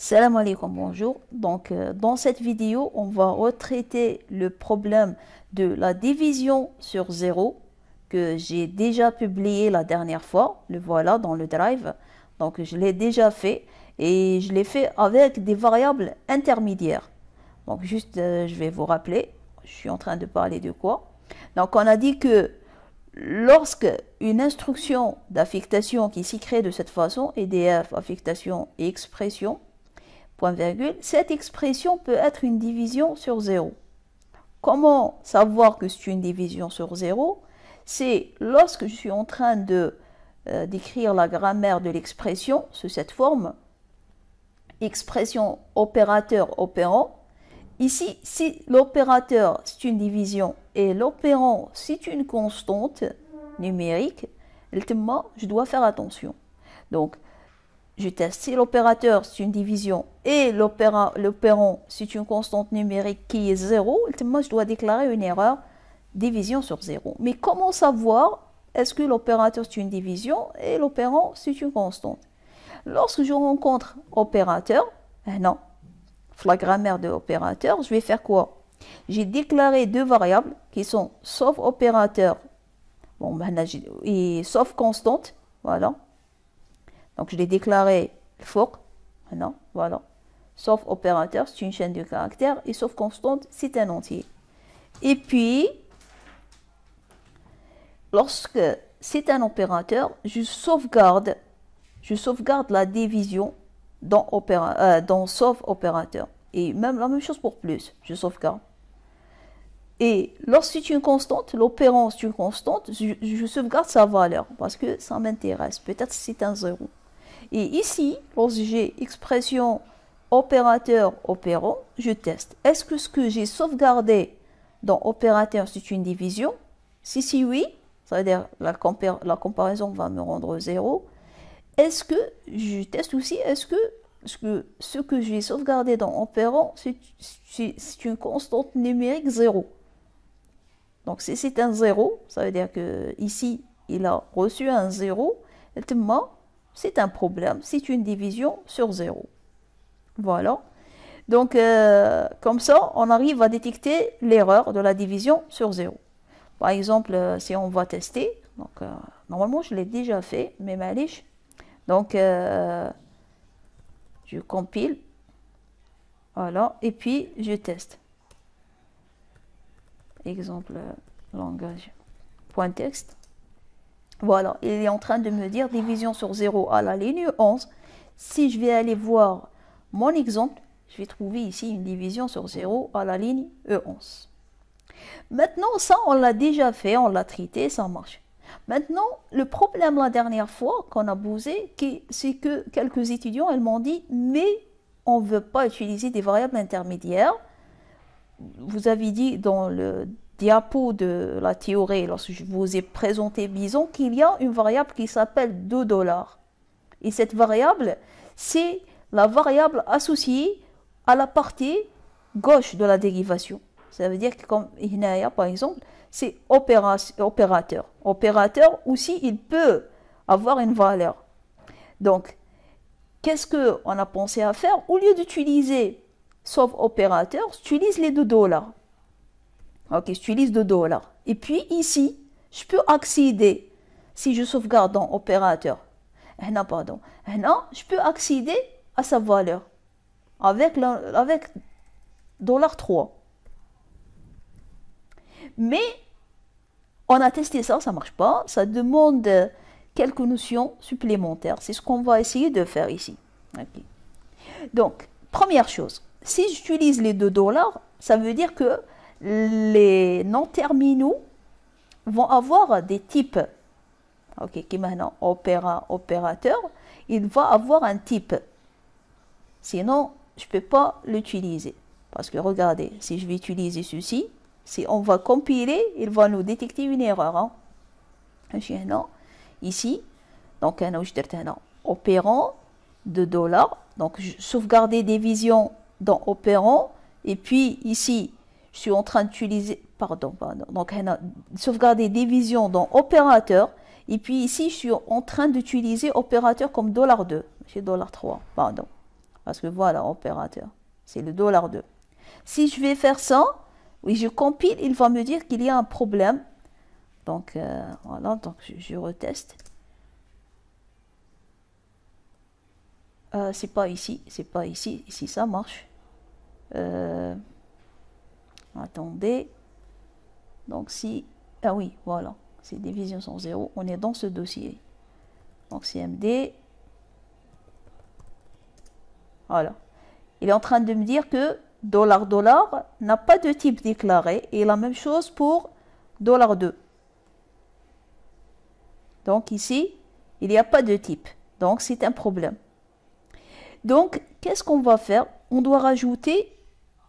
Salam alaikum, bonjour. Donc, dans cette vidéo, on va retraiter le problème de la division sur 0 que j'ai déjà publié la dernière fois. Le voilà dans le drive. Donc, je l'ai déjà fait et je l'ai fait avec des variables intermédiaires. Donc, juste, je vais vous rappeler. Je suis en train de parler de quoi. Donc, on a dit que lorsque une instruction d'affectation qui s'y crée de cette façon, EDF, affectation et expression, point virgule, cette expression peut être une division sur 0. Comment savoir que c'est une division sur 0? C'est lorsque je suis en train d'écrire la grammaire de l'expression sous cette forme, expression opérateur opérant. Ici, si l'opérateur c'est une division et l'opérant c'est une constante numérique, je dois faire attention. Donc, je teste si l'opérateur c'est une division et l'opérant c'est une constante numérique qui est 0, je dois déclarer une erreur division sur 0. Mais comment savoir est-ce que l'opérateur c'est une division et l'opérant c'est une constante? Lorsque je rencontre opérateur, non, la grammaire de opérateur, je vais faire quoi? J'ai déclaré deux variables qui sont sauf opérateur et sauf constante, voilà. Donc, je l'ai déclaré for, maintenant, voilà. Sauf opérateur, c'est une chaîne de caractères, et sauf constante, c'est un entier. Et puis, lorsque c'est un opérateur, je sauvegarde la division dans sauf opérateur. Et même la même chose pour plus, je sauvegarde. Et lorsque c'est une constante, l'opérant c'est une constante, je sauvegarde sa valeur, parce que ça m'intéresse. Peut-être c'est un 0. Et ici, lorsque j'ai expression opérateur opérant, je teste. Est-ce que ce que j'ai sauvegardé dans opérateur, c'est une division? Si oui, ça veut dire la comparaison va me rendre 0. Est-ce que je teste aussi, est-ce que ce que j'ai sauvegardé dans opérant, c'est une constante numérique 0? Donc si c'est un 0, ça veut dire que ici, il a reçu un 0, et c'est un problème, c'est une division sur 0. Voilà. Donc, comme ça, on arrive à détecter l'erreur de la division sur 0. Par exemple, si on va tester, donc, normalement, je l'ai déjà fait, mais malish. Donc, je compile. Voilà. Et puis, je teste. Exemple, langage, point texte. Voilà, il est en train de me dire division sur 0 à la ligne 11. Si je vais aller voir mon exemple, je vais trouver ici une division sur 0 à la ligne E11. Maintenant, ça, on l'a déjà fait, on l'a traité, ça marche. Maintenant, le problème la dernière fois qu'on a posé, c'est que quelques étudiants, elles m'ont dit, mais on ne veut pas utiliser des variables intermédiaires. Vous avez dit dans le diapo de la théorie, lorsque je vous ai présenté Bison, qu'il y a une variable qui s'appelle 2 $. Et cette variable, c'est la variable associée à la partie gauche de la dérivation. Ça veut dire que comme Hinaya, par exemple, c'est opérateur. Opérateur aussi, il peut avoir une valeur. Donc, qu'est-ce qu'on a pensé à faire? Au lieu d'utiliser sauf opérateur, j'utilise les 2 $. Ok, j'utilise 2 $. Et puis ici, je peux accéder, si je sauvegarde dans opérateur, je peux accéder à sa valeur avec $3. Mais on a testé ça, ça ne marche pas. Ça demande quelques notions supplémentaires. C'est ce qu'on va essayer de faire ici. Okay. Donc, première chose, si j'utilise les 2 $, ça veut dire que les non-terminaux vont avoir des types. Ok, qui maintenant opérateur, il va avoir un type. Sinon, je ne peux pas l'utiliser. Parce que regardez, si je vais utiliser ceci, si on va compiler, il va nous détecter une erreur. Hein. Ici, donc opérant de $. Donc, sauvegarder division dans opérant. Et puis ici, je suis en train d'utiliser, donc sauvegarder division dans opérateur, et puis ici je suis en train d'utiliser opérateur comme $2, c'est $3, pardon. Parce que voilà, opérateur. C'est le $2. Si je vais faire ça, oui, je compile, il va me dire qu'il y a un problème. Donc, voilà, donc je reteste. C'est pas ici, c'est pas ici. Ici, ça marche. Attendez. Donc, si... Ah oui, voilà. C'est division sans zéro. On est dans ce dossier. Donc, CMD. Voilà. Il est en train de me dire que $$ n'a pas de type déclaré. Et la même chose pour $2. Donc, ici, il n'y a pas de type. Donc, c'est un problème. Donc, qu'est-ce qu'on va faire? On doit rajouter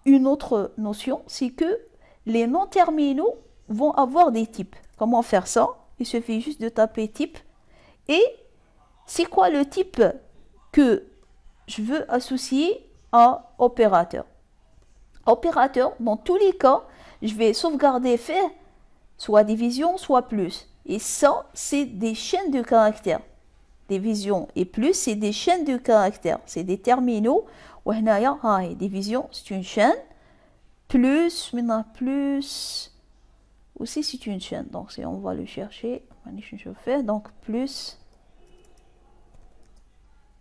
une autre notion, c'est que les noms terminaux vont avoir des types. Comment faire ça? Il suffit juste de taper type. Et c'est quoi le type que je veux associer à opérateur? Opérateur, dans tous les cas, je vais sauvegarder fait, soit division, soit plus. Et ça, c'est des chaînes de caractères. Division et plus, c'est des chaînes de caractères. C'est des terminaux. Division, c'est une chaîne. Plus, maintenant plus, aussi c'est une chaîne. Donc, si on va le chercher, je fais, donc plus.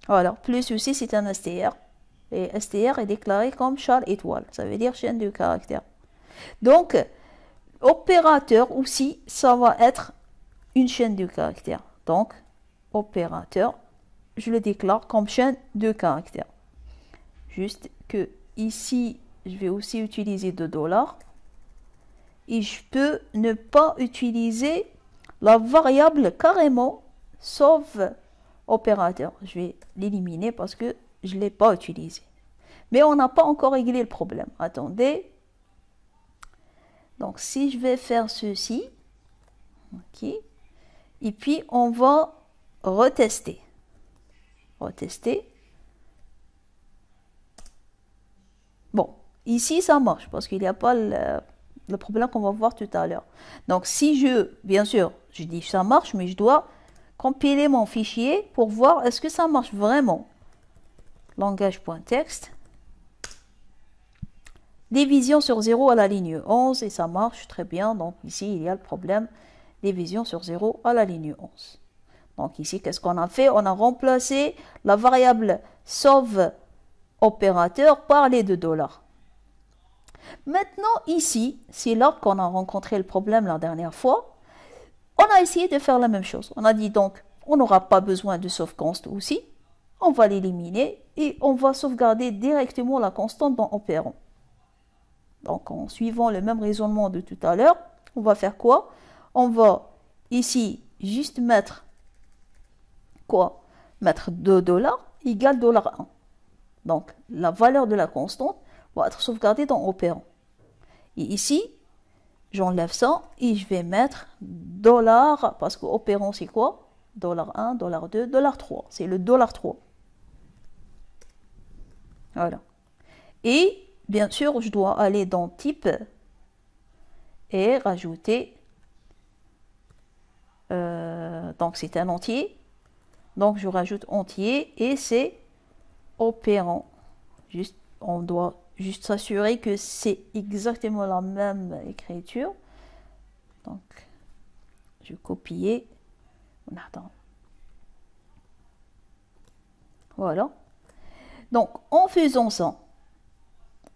Voilà, plus aussi c'est un STR. Et STR est déclaré comme char étoile. Ça veut dire chaîne de caractères. Donc, opérateur aussi, ça va être une chaîne de caractères. Donc, opérateur, je le déclare comme chaîne de caractères. Juste que ici, je vais aussi utiliser $. Et je peux ne pas utiliser la variable carrément, sauf opérateur. Je vais l'éliminer parce que je ne l'ai pas utilisé. Mais on n'a pas encore réglé le problème. Attendez. Donc, si je vais faire ceci, ok, et puis on va retester. Retester. Bon, ici ça marche parce qu'il n'y a pas le problème qu'on va voir tout à l'heure. Donc, si bien sûr, je dis que ça marche, mais je dois compiler mon fichier pour voir est-ce que ça marche vraiment. Langage.txt. Division sur 0 à la ligne 11 et ça marche très bien. Donc, ici, il y a le problème. Division sur 0 à la ligne 11. Donc, ici, qu'est-ce qu'on a fait? On a remplacé la variable sauve opérateur par les $. Maintenant, ici, c'est là qu'on a rencontré le problème la dernière fois. On a essayé de faire la même chose. On a dit donc, on n'aura pas besoin de sauveconst aussi. On va l'éliminer et on va sauvegarder directement la constante dans opérand. Donc, en suivant le même raisonnement de tout à l'heure, on va faire quoi? On va ici juste mettre quoi? Mettre $2 égale $1. Donc, la valeur de la constante va être sauvegardée dans opérand. Et ici, j'enlève ça et je vais mettre $, parce que opérand c'est quoi? $1, $2, $3. C'est le $3. Voilà. Et bien sûr, je dois aller dans type et rajouter. Donc, c'est un entier. Donc, je rajoute entier et c'est opérand. On doit juste s'assurer que c'est exactement la même écriture. Donc, je vais copier. Attends. Voilà. Donc, en faisant ça,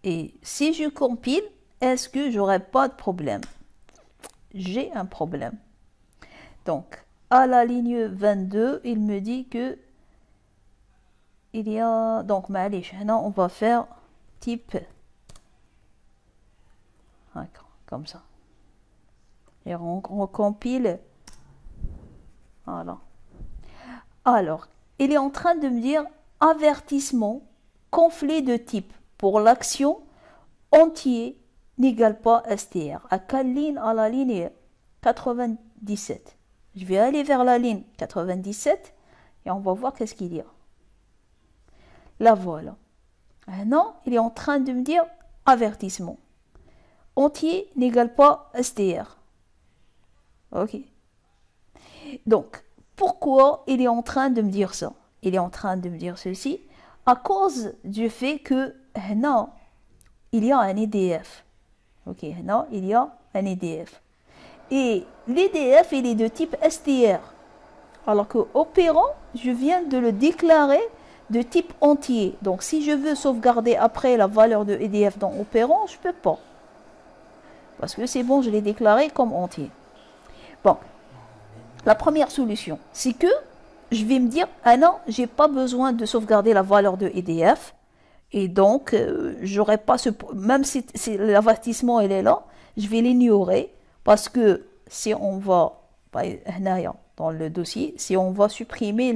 et si je compile, est-ce que j'aurai pas de problème? J'ai un problème. Donc, à la ligne 22, il me dit que il y a... Donc, on va faire type. Comme ça. Et on compile. Voilà. Alors, il est en train de me dire avertissement, conflit de type pour l'action entier n'égale pas str. À quelle ligne? À la ligne 97. Je vais aller vers la ligne 97 et on va voir qu'est-ce qu'il y a. La voilà. Non, il est en train de me dire avertissement. Entier n'égale pas str. Ok. Donc, pourquoi il est en train de me dire ça? Il est en train de me dire ceci. à cause du fait que هنا il y a un EDF. Ok, هنا il y a un EDF. Et l'EDF, il est de type STR. Alors que opérant, je viens de le déclarer de type entier. Donc si je veux sauvegarder après la valeur de EDF dans opérant, je ne peux pas. Parce que c'est bon, je l'ai déclaré comme entier. Bon, la première solution, c'est que je vais me dire, ah non, j'ai pas besoin de sauvegarder la valeur de EDF. Et donc, j'aurais pas ce... Même si l'avertissement, il est là, je vais l'ignorer. Parce que si on va, dans le dossier, si on va supprimer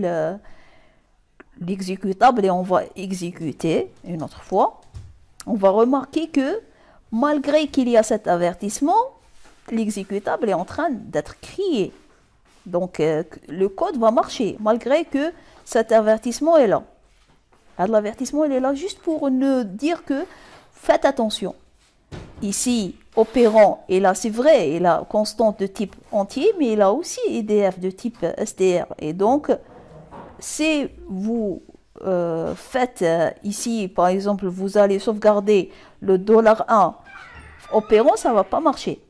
l'exécutable et on va exécuter une autre fois, on va remarquer que malgré qu'il y a cet avertissement, l'exécutable est en train d'être créé. Donc, le code va marcher malgré que cet avertissement est là. L'avertissement, il est là juste pour nous dire que faites attention. Ici, opérant, et là, c'est vrai, il a constante de type entier, mais il a aussi EDF de type STR. Et donc, si vous faites ici, par exemple, vous allez sauvegarder le $1 opérant, ça ne va pas marcher.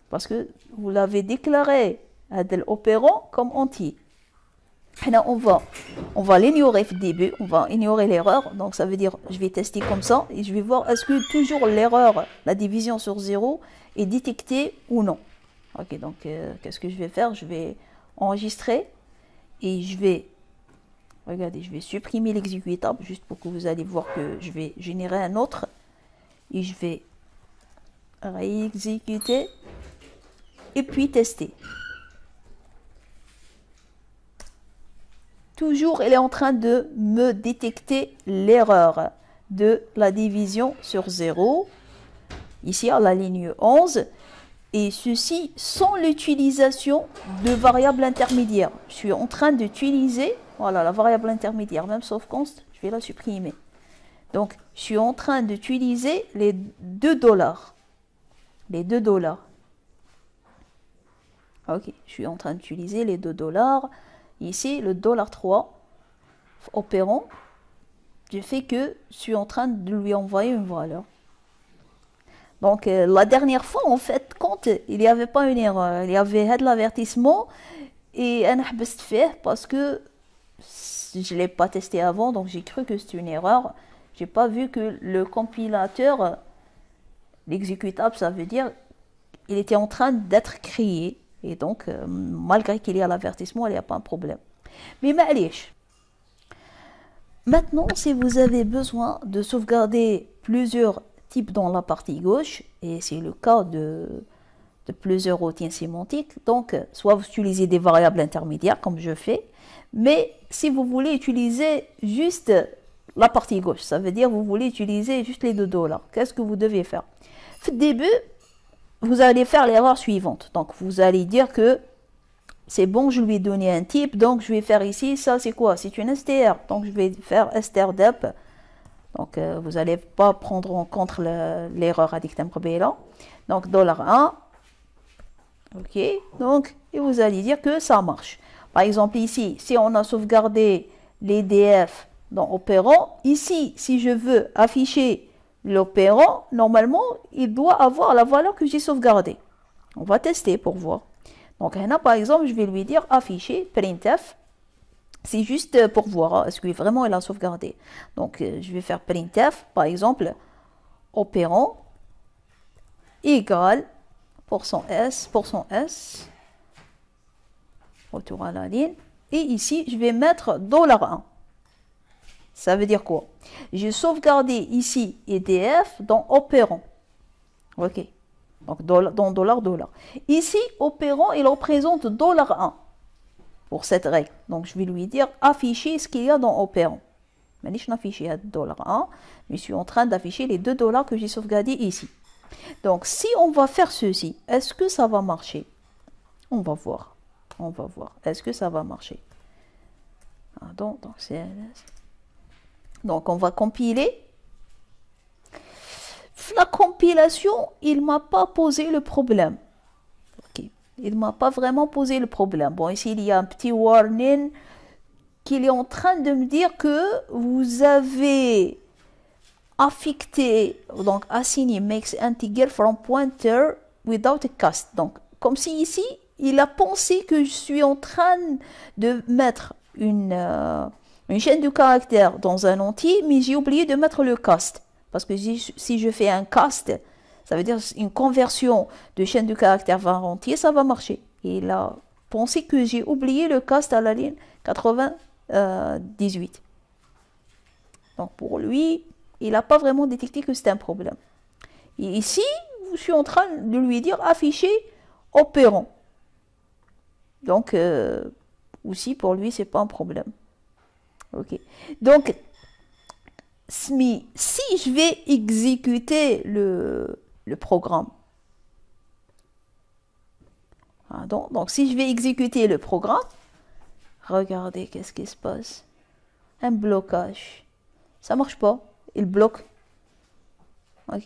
Parce que vous l'avez déclaré à l'opérant comme entier. Là, on va l'ignorer au début, on va ignorer l'erreur. Donc, ça veut dire, je vais tester comme ça et je vais voir est-ce que toujours l'erreur, la division sur 0, est détectée ou non. Ok, donc, qu'est-ce que je vais faire? Je vais enregistrer et je vais, regardez, je vais supprimer l'exécutable juste pour que vous allez voir que je vais générer un autre et je vais réexécuter et puis tester. Toujours, elle est en train de me détecter l'erreur de la division sur 0, ici à la ligne 11, et ceci sans l'utilisation de variables intermédiaires. Je suis en train d'utiliser, voilà, la variable intermédiaire, même sauf const, je vais la supprimer. Donc, je suis en train d'utiliser les $2. Les $2. Ok, je suis en train d'utiliser les $2. Ici, le $3 opérant, du fait que je suis en train de lui envoyer une valeur. Donc, la dernière fois, en fait, quand il n'y avait pas une erreur, il y avait l'avertissement et un fait parce que je ne l'ai pas testé avant, donc j'ai cru que c'était une erreur. Je n'ai pas vu que le compilateur, l'exécutable, ça veut dire, il était en train d'être créé. Et donc, malgré qu'il y a l'avertissement, il n'y a pas un problème. Mais معليش. Maintenant, si vous avez besoin de sauvegarder plusieurs types dans la partie gauche, et c'est le cas de plusieurs routines sémantiques, donc soit vous utilisez des variables intermédiaires comme je fais, mais si vous voulez utiliser juste la partie gauche, ça veut dire vous voulez utiliser juste les $2, qu'est-ce que vous devez faire? Au début, vous allez faire l'erreur suivante. Donc, vous allez dire que c'est bon, je lui ai donné un type, donc je vais faire ici, ça c'est quoi? C'est une STR, donc je vais faire strdep. Donc, vous n'allez pas prendre en compte l'erreur à dictum probéla. Donc, $1, ok, donc, et vous allez dire que ça marche. Par exemple, ici, si on a sauvegardé l'EDF dans opérant, ici, si je veux afficher l'opérant, normalement, il doit avoir la valeur que j'ai sauvegardée. On va tester pour voir. Donc, là, par exemple, je vais lui dire afficher printf. C'est juste pour voir est-ce que vraiment il a sauvegardé. Donc, je vais faire printf, par exemple, opérant égale %s, retour à la ligne. Et ici, je vais mettre $1. Ça veut dire quoi? J'ai sauvegardé ici EDF dans opérant. Ok. Donc, dans $. Ici, opérant, il représente $1 pour cette règle. Donc, je vais lui dire afficher ce qu'il y a dans opérant. Mais je n'affiche pas $1, mais je suis en train d'afficher les $2 que j'ai sauvegardés ici. Donc, si on va faire ceci, est-ce que ça va marcher? On va voir. On va voir. Est-ce que ça va marcher? Pardon, donc c'est... Donc, on va compiler. La compilation, il ne m'a pas posé le problème. Okay. Il ne m'a pas vraiment posé le problème. Bon, ici, il y a un petit warning qu'il est en train de me dire que vous avez affecté, donc assigné makes integer from pointer without a cast. Donc, comme si ici, il a pensé que je suis en train de mettre une chaîne de caractères dans un entier, mais j'ai oublié de mettre le cast. Parce que si je fais un cast, ça veut dire une conversion de chaîne de caractères vers un entier, ça va marcher. Et il a pensé que j'ai oublié le cast à la ligne 98. Donc pour lui, il n'a pas vraiment détecté que c'était un problème. Et ici, je suis en train de lui dire afficher opérant. Donc, aussi pour lui, c'est pas un problème. Ok. Donc, si je vais exécuter le programme, donc si je vais exécuter le programme, regardez qu'est-ce qui se passe. Un blocage. Ça marche pas. Il bloque. Ok.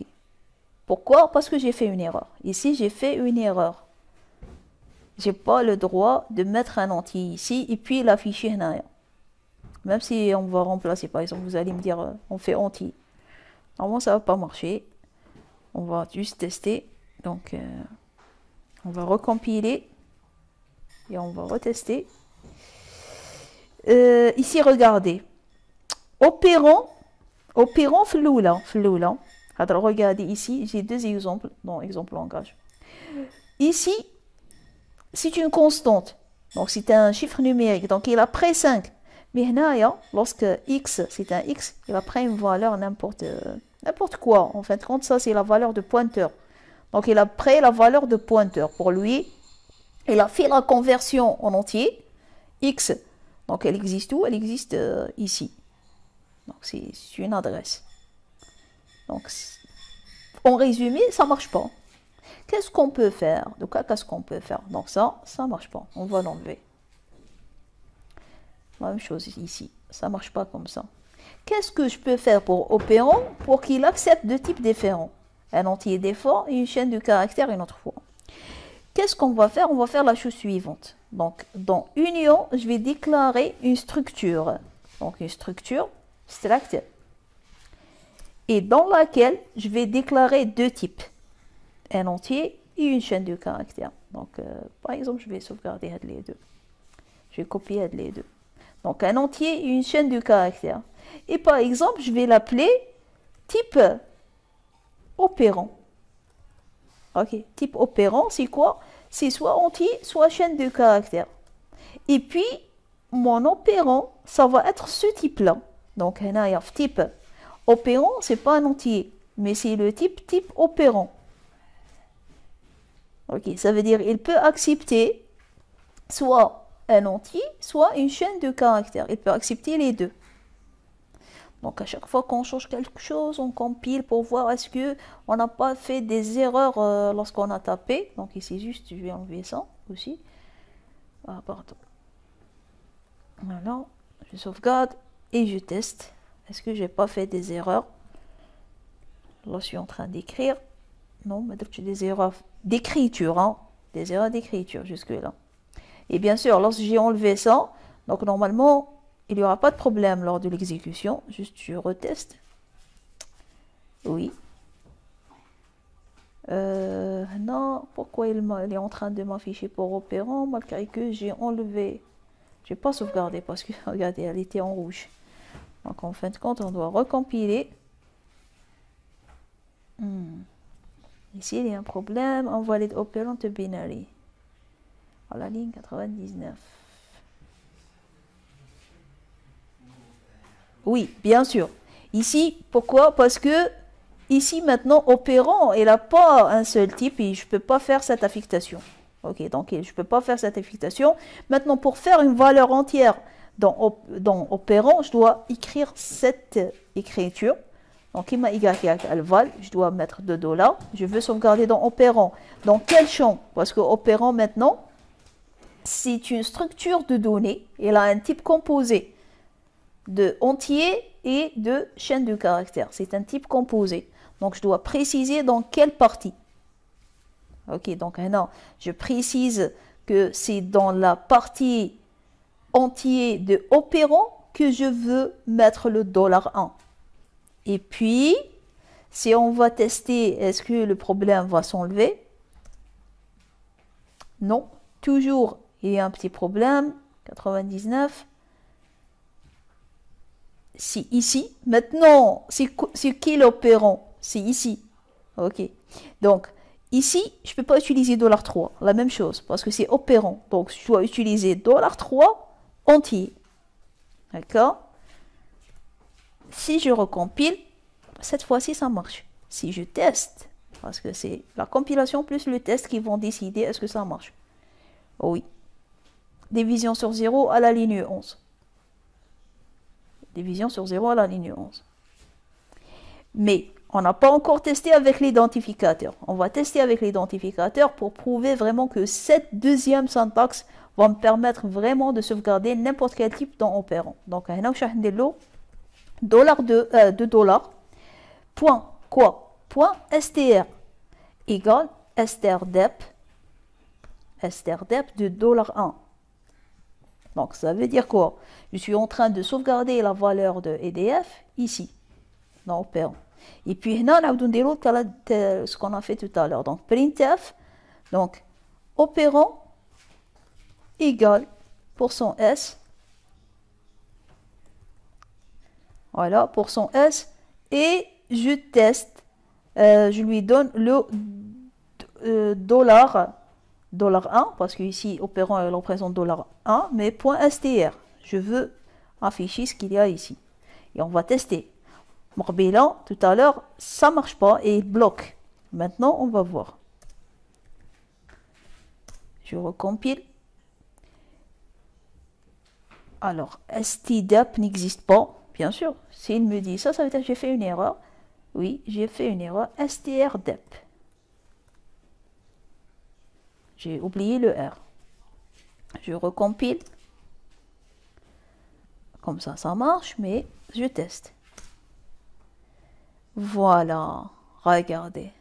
Pourquoi? Parce que j'ai fait une erreur. Ici, j'ai fait une erreur. J'ai pas le droit de mettre un entier ici et puis l'afficher là. Même si on va remplacer, par exemple, vous allez me dire, on fait entier. Normalement, ça va pas marcher. On va juste tester. Donc, on va recompiler et on va retester. Ici, regardez. Opérant floula. Alors, regardez ici, j'ai deux exemples dans exemple langage. Ici, c'est une constante. Donc, c'est un chiffre numérique. Donc, il a pris 5. Mais là, lorsque x, c'est un x, il a pris une valeur n'importe quoi. En fin de compte, ça, c'est la valeur de pointeur. Donc, il a pris la valeur de pointeur. Pour lui, il a fait la conversion en entier. X, donc elle existe où? Elle existe ici. Donc, c'est une adresse. Donc, en résumé, ça ne marche pas. Qu'est-ce qu'on peut faire? Donc, qu'est-ce qu'on peut faire? Donc, ça ne marche pas. On va l'enlever. La même chose ici. Ça ne marche pas comme ça. Qu'est-ce que je peux faire pour opérant pour qu'il accepte deux types différents? Un entier des fois et une chaîne de caractères une autre fois. Qu'est-ce qu'on va faire? On va faire la chose suivante. Donc, dans union, je vais déclarer une structure. Donc, une structure struct. Et dans laquelle je vais déclarer deux types. Un entier et une chaîne de caractères. Donc, par exemple, je vais sauvegarder les deux. Je vais copier les deux. Donc, un entier et une chaîne de caractères. Et par exemple, je vais l'appeler type opérant. Ok, type opérant, c'est quoi? C'est soit entier, soit chaîne de caractères. Et puis, mon opérant, ça va être ce type-là. Donc, il y a type opérant, c'est pas un entier, mais c'est le type opérant. Ok, ça veut dire il peut accepter soit un entier, soit une chaîne de caractères. Il peut accepter les deux. Donc, à chaque fois qu'on change quelque chose, on compile pour voir est-ce qu'on n'a pas fait des erreurs lorsqu'on a tapé. Donc, ici, juste, je vais enlever ça aussi. Ah, pardon. Voilà, je sauvegarde et je teste. Est-ce que j'ai pas fait des erreurs? Là, je suis en train d'écrire. Non, mais j'ai des erreurs d'écriture, hein. Des erreurs d'écriture jusque-là. Et bien sûr, lorsque j'ai enlevé ça, donc normalement, il n'y aura pas de problème lors de l'exécution. Juste, je reteste. Oui. Non, pourquoi il est en train de m'afficher pour opérant, malgré que j'ai enlevé. Je n'ai pas sauvegardé parce que, regardez, elle était en rouge. Donc, en fin de compte, on doit recompiler. Ici, il y a un problème. Invalid operant binary. À la ligne 99. Oui, bien sûr. Ici, pourquoi? Parce que ici, maintenant, opérant, il n'a pas un seul type et je ne peux pas faire cette affectation. Ok, donc je ne peux pas faire cette affectation. Maintenant, pour faire une valeur entière dans opérant, je dois écrire cette écriture. Donc, il m'a y val, je dois mettre $. Je veux sauvegarder dans opérant. Dans quel champ? Parce que opérant, maintenant, c'est une structure de données. Elle a un type composé de entier et de chaîne de caractères. C'est un type composé. Donc, je dois préciser dans quelle partie. Ok, donc maintenant, je précise que c'est dans la partie entier de opérant que je veux mettre le $1. Et puis, si on va tester, est-ce que le problème va s'enlever? Non, toujours il y a un petit problème. 99. Si ici, maintenant, c'est qui l'opérant? C'est ici. Ok. Donc, ici, je ne peux pas utiliser $3. La même chose, parce que c'est opérant. Donc, je dois utiliser $3 entier. D'accord? Si je recompile, cette fois-ci, ça marche. Si je teste, parce que c'est la compilation plus le test qui vont décider est-ce que ça marche. Oh oui. Division sur 0 à la ligne 11. Division sur 0 à la ligne 11. Mais on n'a pas encore testé avec l'identificateur. On va tester avec l'identificateur pour prouver vraiment que cette deuxième syntaxe va me permettre vraiment de sauvegarder n'importe quel type d'opérant. Donc, on va $2, point quoi? Point str égale strdep de $1. Donc, ça veut dire quoi? Je suis en train de sauvegarder la valeur de EDF ici, dans opérant. Et puis, on a ce qu'on a fait tout à l'heure. Donc, printf, donc, opérant égale %s. Voilà, %s. Et je teste, je lui donne le $1, parce que ici, opérant, elle représente $1, mais .str. Je veux afficher ce qu'il y a ici. Et on va tester. Morbilan, tout à l'heure, ça ne marche pas et il bloque. Maintenant, on va voir. Je recompile. Alors, stdep n'existe pas. Bien sûr, s'il me dit ça, ça veut dire que j'ai fait une erreur. Oui, j'ai fait une erreur. strdep. J'ai oublié le R. Je recompile. Comme ça, ça marche, mais je teste. Voilà, regardez.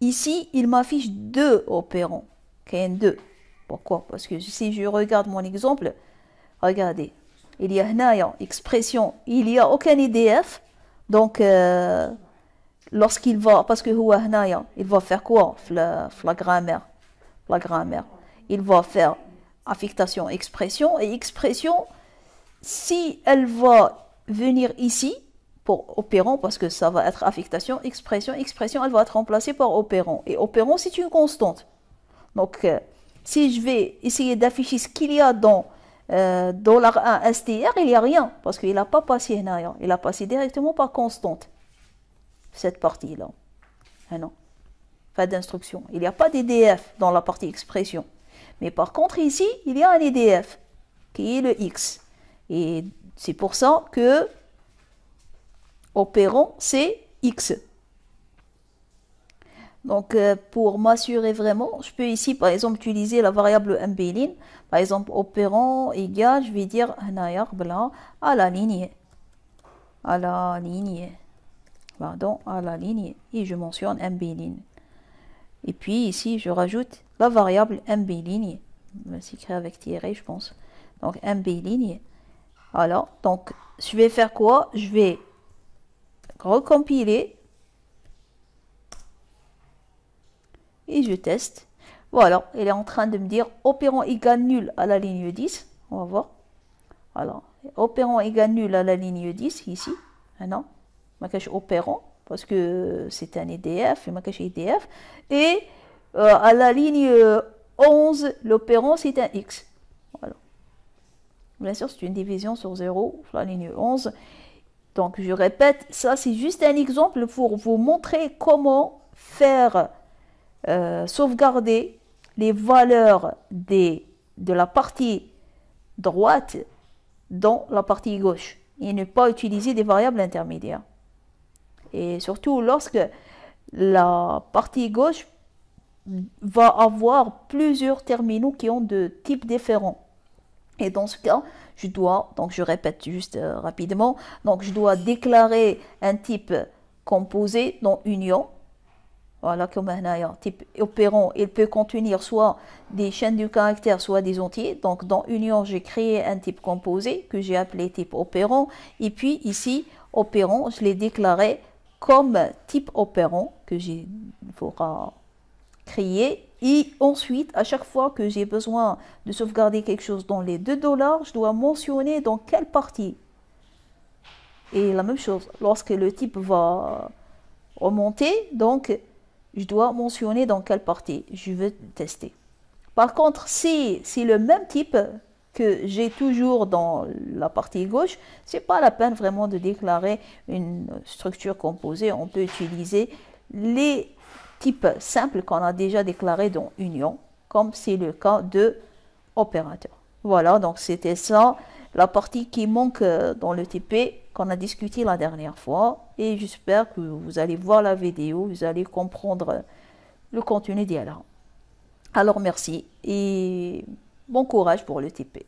Ici, il m'affiche 2 opérants. KN2. Pourquoi? Parce que si je regarde mon exemple, regardez. Il y a une expression, il n'y a aucun IDF. Donc, lorsqu'il va, parce que il va faire quoi? La grammaire. La grammaire. Il va faire affectation, expression. Et expression, si elle va venir ici, pour opérant, parce que ça va être affectation, expression, expression, elle va être remplacée par opérant. Et opérant, c'est une constante. Donc, si je vais essayer d'afficher ce qu'il y a dans $1 str, il n'y a rien, parce qu'il n'a pas passé rien. Il a passé directement par constante, cette partie-là. Ah non, pas d'instruction. Il n'y a pas d'EDF dans la partie expression. Mais par contre, ici, il y a un EDF, qui est le X. Et c'est pour ça que opérant, c'est X. Donc, pour m'assurer vraiment, je peux ici, par exemple, utiliser la variable mblin. Par exemple, opérant égale, je vais dire à la ligne. À la ligne. Pardon, à la ligne. Et je mentionne mblin. Et puis, ici, je rajoute la variable mblin. C'est écrit avec tiré, je pense. Donc, mblin. Voilà. Donc, je vais faire quoi? Je vais recompiler et je teste. Voilà, il est en train de me dire opérant égale nul à la ligne 10. On va voir. Voilà, opérant égale nul à la ligne 10 ici. Non, je cache opérant parce que c'est un EDF, je cache EDF. Et à la ligne 11, l'opérant c'est un X. Voilà. Bien sûr, c'est une division sur 0, la ligne 11. Donc, je répète, ça c'est juste un exemple pour vous montrer comment faire sauvegarder les valeurs de la partie droite dans la partie gauche et ne pas utiliser des variables intermédiaires. Et surtout lorsque la partie gauche va avoir plusieurs terminaux qui ont de types différents. Et dans ce cas, je dois, donc je répète juste rapidement, donc je dois déclarer un type composé dans union. Voilà, comme un type opérant, il peut contenir soit des chaînes de caractères, soit des entiers. Donc, dans Union, j'ai créé un type composé que j'ai appelé type opérant. Et puis, ici, opérant, je l'ai déclaré comme type opérant que j'ai faudra créer. Et ensuite, à chaque fois que j'ai besoin de sauvegarder quelque chose dans les $2, je dois mentionner dans quelle partie. Et la même chose, lorsque le type va remonter, donc je dois mentionner dans quelle partie je veux tester. Par contre, si c'est le même type que j'ai toujours dans la partie gauche, c'est pas la peine vraiment de déclarer une structure composée. On peut utiliser les types simples qu'on a déjà déclarés dans Union, comme c'est le cas de opérateur. Voilà, donc c'était ça, la partie qui manque dans le TP qu'on a discuté la dernière fois. Et j'espère que vous allez voir la vidéo, vous allez comprendre le contenu d'IALA. Alors merci et bon courage pour le TP.